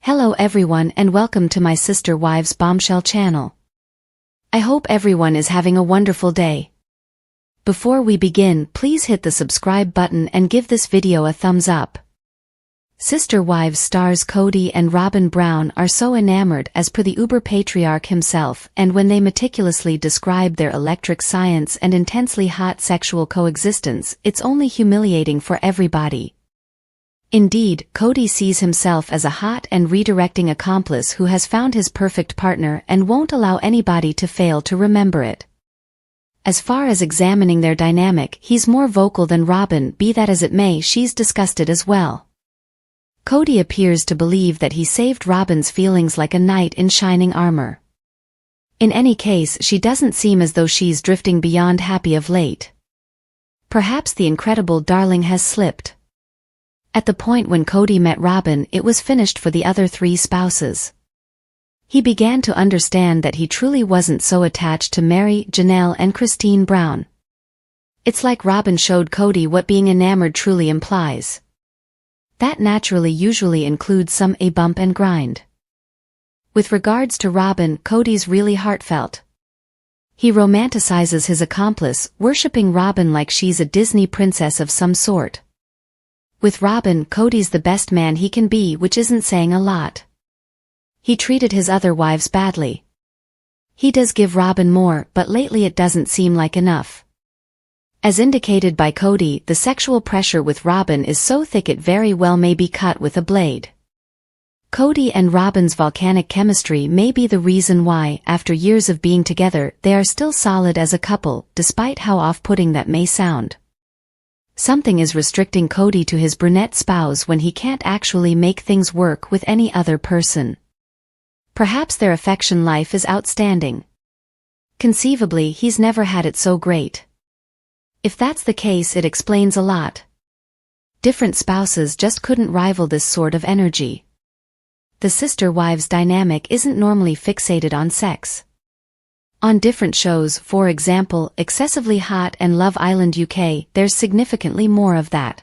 Hello everyone and welcome to my sister wives Bombshell channel. I hope everyone is having a wonderful day. Before we begin, please hit the subscribe button and give this video a thumbs up. Sister Wives stars Kody and Robyn Brown are so enamored as per the uber patriarch himself, and when they meticulously describe their electric science and intensely hot sexual coexistence, it's only humiliating for everybody. Indeed, Kody sees himself as a hot and redirecting accomplice who has found his perfect partner and won't allow anybody to fail to remember it. As far as examining their dynamic, he's more vocal than Robyn, be that as it may, she's disgusted as well. Kody appears to believe that he saved Robyn's feelings like a knight in shining armor. In any case, she doesn't seem as though she's drifting beyond happy of late. Perhaps the incredible darling has slipped. At the point when Kody met Robyn, it was finished for the other three spouses. He began to understand that he truly wasn't so attached to Mary, Janelle and Christine Brown. It's like Robyn showed Kody what being enamored truly implies. That naturally usually includes some a bump and grind. With regards to Robyn, Kody's really heartfelt. He romanticizes his accomplice, worshipping Robyn like she's a Disney princess of some sort. With Robyn, Kody's the best man he can be, which isn't saying a lot. He treated his other wives badly. He does give Robyn more, but lately it doesn't seem like enough. As indicated by Kody, the sexual pressure with Robyn is so thick it very well may be cut with a blade. Kody and Robyn's volcanic chemistry may be the reason why, after years of being together, they are still solid as a couple, despite how off-putting that may sound. Something is restricting Kody to his brunette spouse when he can't actually make things work with any other person. Perhaps their affection life is outstanding. Conceivably, he's never had it so great. If that's the case, it explains a lot. Different spouses just couldn't rival this sort of energy. The sister-wives dynamic isn't normally fixated on sex. On different shows, for example, Excessively Hot and Love Island UK, there's significantly more of that.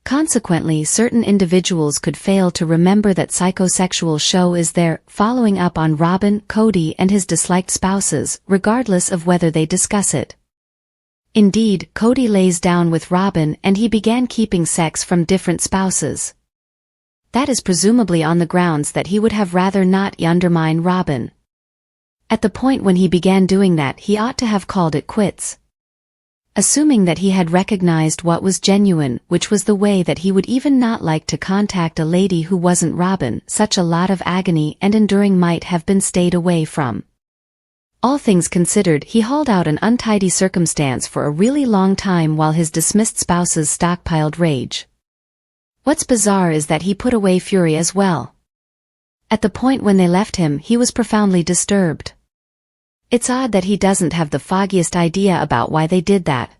Consequently, certain individuals could fail to remember that psychosexual show is there, following up on Robyn, Kody and his disliked spouses, regardless of whether they discuss it. Indeed, Kody lays down with Robyn and he began keeping sex from different spouses. That is presumably on the grounds that he would have rather not undermine Robyn. At the point when he began doing that, he ought to have called it quits. Assuming that he had recognized what was genuine, which was the way that he would even not like to contact a lady who wasn't Robyn, such a lot of agony and enduring might have been stayed away from. All things considered, he hauled out an untidy circumstance for a really long time while his dismissed spouses stockpiled rage. What's bizarre is that he put away fury as well. At the point when they left him, he was profoundly disturbed. It's odd that he doesn't have the foggiest idea about why they did that.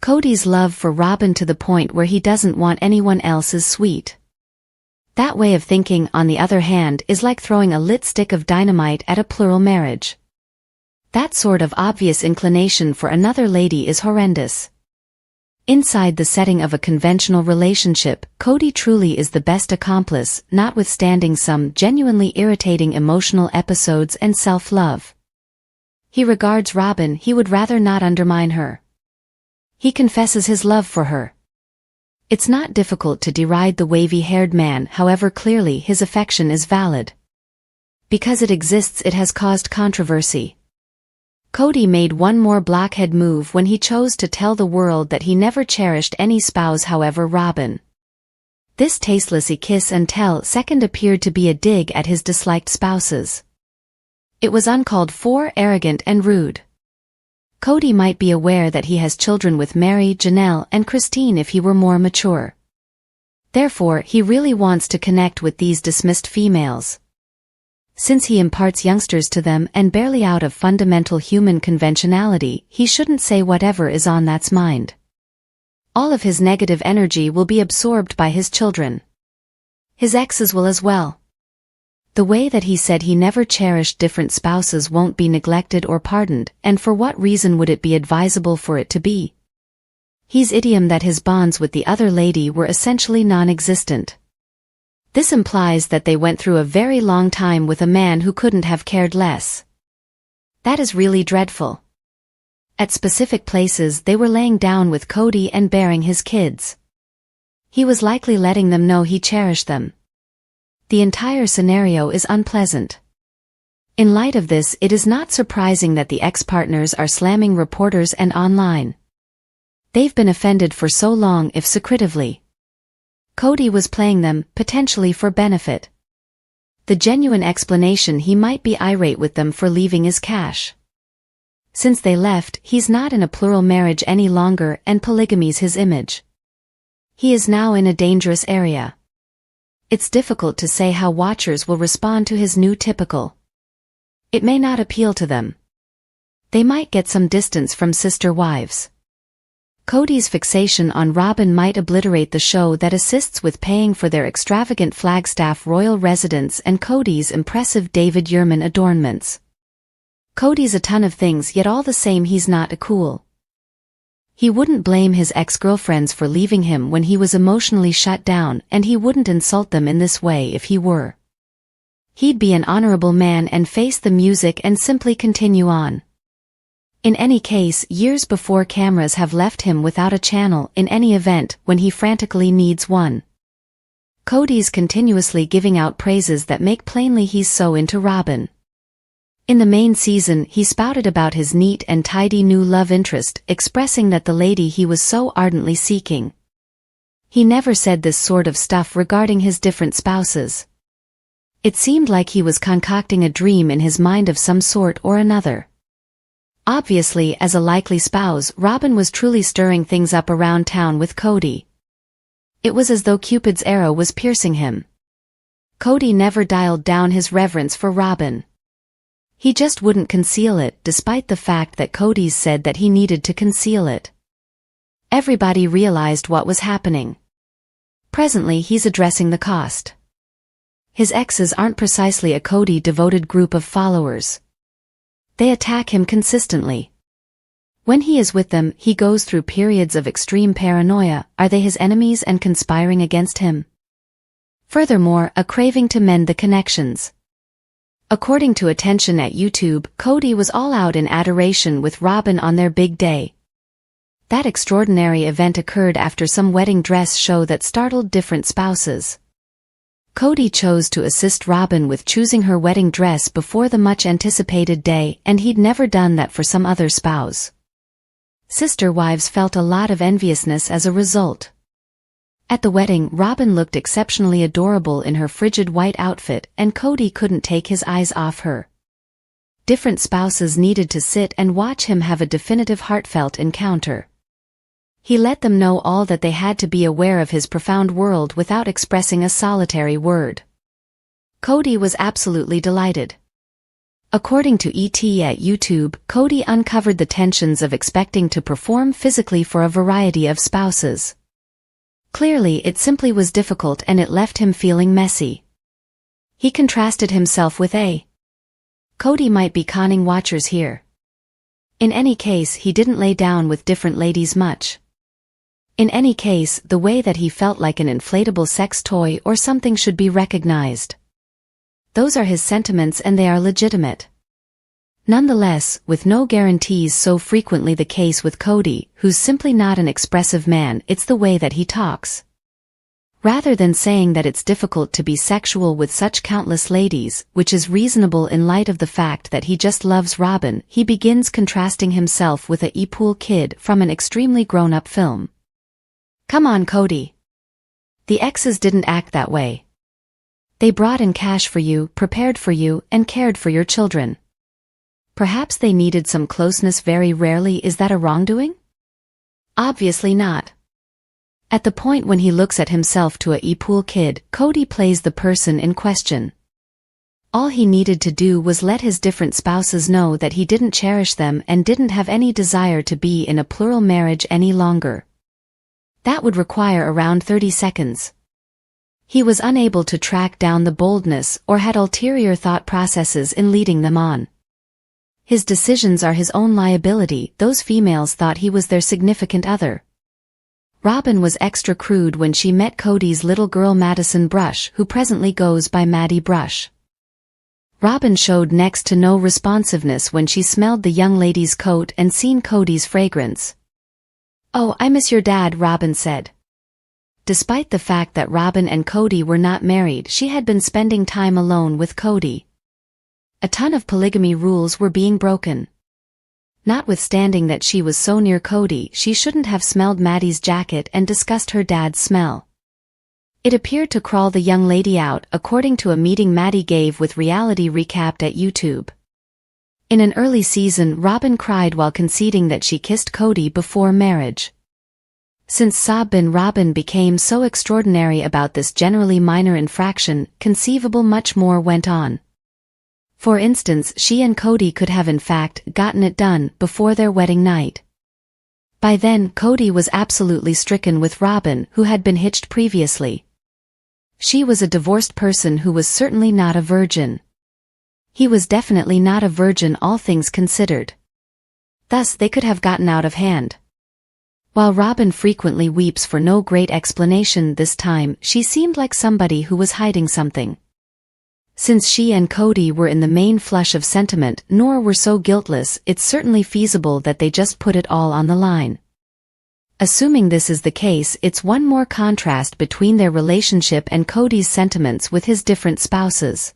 Kody's love for Robyn to the point where he doesn't want anyone else is sweet. That way of thinking, on the other hand, is like throwing a lit stick of dynamite at a plural marriage. That sort of obvious inclination for another lady is horrendous. Inside the setting of a conventional relationship, Kody truly is the best accomplice, notwithstanding some genuinely irritating emotional episodes and self-love. He regards Robyn, he would rather not undermine her. He confesses his love for her. It's not difficult to deride the wavy-haired man, however clearly his affection is valid. Because it exists, it has caused controversy. Kody made one more blockhead move when he chose to tell the world that he never cherished any spouse, however Robyn. This tasteless kiss and tell second appeared to be a dig at his disliked spouses. It was uncalled for, arrogant and rude. Kody might be aware that he has children with Mary, Janelle and Christine if he were more mature. Therefore, he really wants to connect with these dismissed females. Since he imparts youngsters to them and barely out of fundamental human conventionality, he shouldn't say whatever is on that's mind. All of his negative energy will be absorbed by his children. His exes will as well. The way that he said he never cherished different spouses won't be neglected or pardoned, and for what reason would it be advisable for it to be? He's idiom that his bonds with the other lady were essentially non-existent. This implies that they went through a very long time with a man who couldn't have cared less. That is really dreadful. At specific places they were laying down with Kody and bearing his kids. He was likely letting them know he cherished them. The entire scenario is unpleasant. In light of this, it is not surprising that the ex-partners are slamming reporters and online. They've been offended for so long if secretively. Kody was playing them, potentially for benefit. The genuine explanation: he might be irate with them for leaving is cash. Since they left, he's not in a plural marriage any longer and polygamy's his image. He is now in a dangerous area. It's difficult to say how watchers will respond to his new typical. It may not appeal to them. They might get some distance from sister wives. Kody's fixation on Robyn might obliterate the show that assists with paying for their extravagant Flagstaff royal residence and Kody's impressive David Yurman adornments. Kody's a ton of things, yet all the same he's not a cool. He wouldn't blame his ex-girlfriends for leaving him when he was emotionally shut down, and he wouldn't insult them in this way if he were. He'd be an honorable man and face the music and simply continue on. In any case, years before cameras have left him without a channel in any event when he frantically needs one. Kody's continuously giving out praises that make plainly he's so into Robyn. In the main season, he spouted about his neat and tidy new love interest, expressing that the lady he was so ardently seeking. He never said this sort of stuff regarding his different spouses. It seemed like he was concocting a dream in his mind of some sort or another. Obviously, as a likely spouse, Robyn was truly stirring things up around town with Kody. It was as though Cupid's arrow was piercing him. Kody never dialed down his reverence for Robyn. He just wouldn't conceal it, despite the fact that Kody said that he needed to conceal it. Everybody realized what was happening. Presently he's addressing the cost. His exes aren't precisely a Kody-devoted group of followers. They attack him consistently. When he is with them, he goes through periods of extreme paranoia. Are they his enemies and conspiring against him? Furthermore, a craving to mend the connections. According to Attention at YouTube, Kody was all out in adoration with Robyn on their big day. That extraordinary event occurred after some wedding dress show that startled different spouses. Kody chose to assist Robyn with choosing her wedding dress before the much-anticipated day, and he'd never done that for some other spouse. Sister wives felt a lot of enviousness as a result. At the wedding, Robyn looked exceptionally adorable in her frigid white outfit, and Kody couldn't take his eyes off her. Different spouses needed to sit and watch him have a definitive heartfelt encounter. He let them know all that they had to be aware of his profound world without expressing a solitary word. Kody was absolutely delighted. According to ET at YouTube, Kody uncovered the tensions of expecting to perform physically for a variety of spouses. Clearly, it simply was difficult and it left him feeling messy. He contrasted himself with A. Kody might be conning watchers here. In any case, he didn't lay down with different ladies much. In any case, the way that he felt like an inflatable sex toy or something should be recognized. Those are his sentiments and they are legitimate. Nonetheless, with no guarantees so frequently the case with Kody, who's simply not an expressive man, it's the way that he talks. Rather than saying that it's difficult to be sexual with such countless ladies, which is reasonable in light of the fact that he just loves Robyn, he begins contrasting himself with a e-pool kid from an extremely grown-up film. Come on, Kody. The exes didn't act that way. They brought in cash for you, prepared for you, and cared for your children. Perhaps they needed some closeness very rarely. Is that a wrongdoing? Obviously not. At the point when he looks at himself to a e-pool kid, Kody plays the person in question. All he needed to do was let his different spouses know that he didn't cherish them and didn't have any desire to be in a plural marriage any longer. That would require around 30 seconds. He was unable to track down the boldness or had ulterior thought processes in leading them on. His decisions are his own liability. Those females thought he was their significant other. Robyn was extra crude when she met Kody's little girl Madison Brush, who presently goes by Maddie Brush. Robyn showed next to no responsiveness when she smelled the young lady's coat and seen Kody's fragrance. "Oh, I miss your dad," Robyn said. Despite the fact that Robyn and Kody were not married, she had been spending time alone with Kody. A ton of polygamy rules were being broken. Notwithstanding that she was so near Kody, she shouldn't have smelled Maddie's jacket and discussed her dad's smell. It appeared to crawl the young lady out, according to a meeting Maddie gave with Reality Recapped at YouTube. In an early season, Robyn cried while conceding that she kissed Kody before marriage. Since Robyn became so extraordinary about this generally minor infraction, conceivable much more went on. For instance, she and Kody could have in fact gotten it done before their wedding night. By then, Kody was absolutely stricken with Robyn, who had been hitched previously. She was a divorced person who was certainly not a virgin. He was definitely not a virgin, all things considered. Thus they could have gotten out of hand. While Robyn frequently weeps for no great explanation, this time she seemed like somebody who was hiding something. Since she and Kody were in the main flush of sentiment nor were so guiltless, it's certainly feasible that they just put it all on the line. Assuming this is the case, it's one more contrast between their relationship and Kody's sentiments with his different spouses.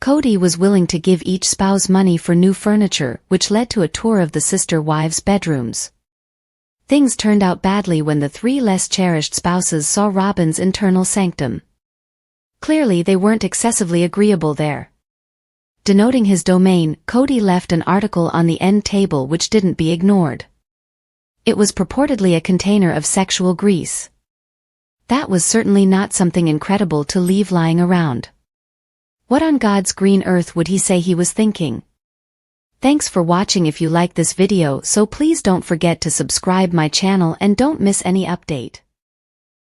Kody was willing to give each spouse money for new furniture, which led to a tour of the sister wives' bedrooms. Things turned out badly when the three less cherished spouses saw Robyn's internal sanctum. Clearly they weren't excessively agreeable there. Denoting his domain, Kody left an article on the end table which didn't be ignored. It was purportedly a container of sexual grease. That was certainly not something incredible to leave lying around. What on God's green earth would he say he was thinking? Thanks for watching. If you like this video, so please don't forget to subscribe my channel and don't miss any update.